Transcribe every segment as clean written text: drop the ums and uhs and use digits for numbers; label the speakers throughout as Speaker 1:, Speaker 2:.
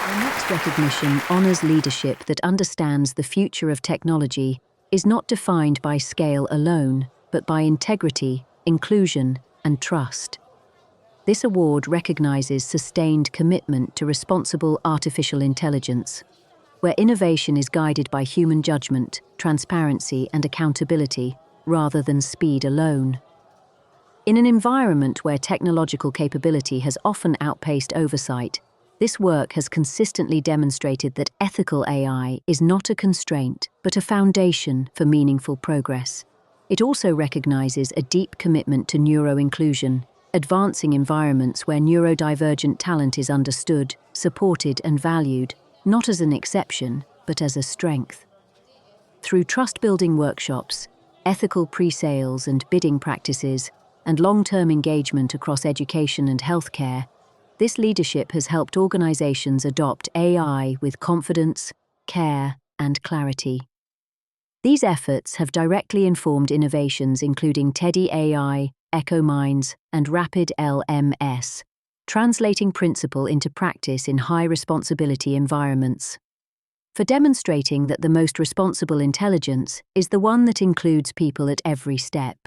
Speaker 1: Our next recognition honors leadership that understands the future of technology is not defined by scale alone, but by integrity, inclusion, and trust. This award recognizes sustained commitment to responsible artificial intelligence, where innovation is guided by human judgment, transparency, and accountability, rather than speed alone. In an environment where technological capability has often outpaced oversight, this work has consistently demonstrated that ethical AI is not a constraint, but a foundation for meaningful progress. It also recognizes a deep commitment to neuro-inclusion, advancing environments where neurodivergent talent is understood, supported, and valued, not as an exception, but as a strength. Through trust-building workshops, ethical pre-sales and bidding practices, and long-term engagement across education and healthcare, this leadership has helped organizations adopt AI with confidence, care, and clarity. These efforts have directly informed innovations including Teddy AI, EchoMinds, and Rapid LMS, translating principle into practice in high-responsibility environments. For demonstrating that the most responsible intelligence is the one that includes people at every step.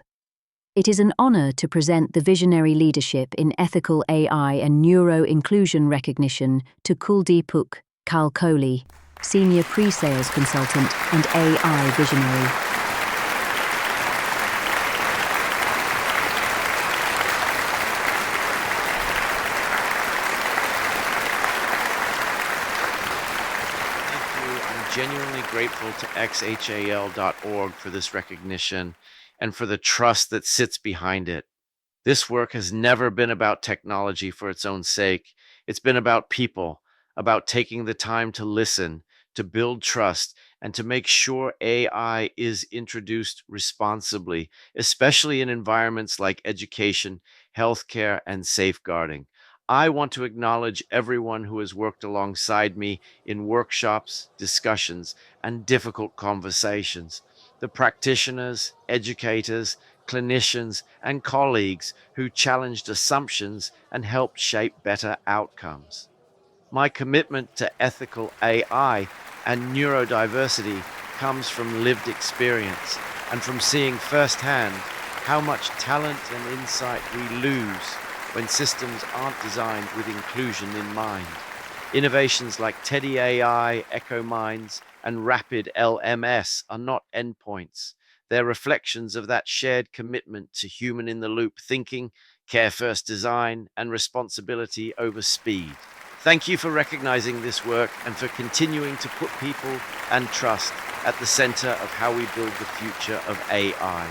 Speaker 1: It is an honor to present the visionary leadership in ethical AI and neuro-inclusion recognition to Kuldeepuk, Kohli, Senior Pre-Sales Consultant and AI Visionary.
Speaker 2: I'm genuinely grateful to xhal.org for this recognition and for the trust that sits behind it. This work has never been about technology for its own sake. It's been about people, about taking the time to listen, to build trust, and to make sure AI is introduced responsibly, especially in environments like education, healthcare, and safeguarding. I want to acknowledge everyone who has worked alongside me in workshops, discussions, and difficult conversations. The practitioners, educators, clinicians, and colleagues who challenged assumptions and helped shape better outcomes. My commitment to ethical AI and neurodiversity comes from lived experience and from seeing firsthand how much talent and insight we lose when systems aren't designed with inclusion in mind. Innovations like Teddy AI, EchoMinds, and Rapid LMS are not endpoints. They're reflections of that shared commitment to human-in-the-loop thinking, care-first design, and responsibility over speed. Thank you for recognizing this work and for continuing to put people and trust at the center of how we build the future of AI.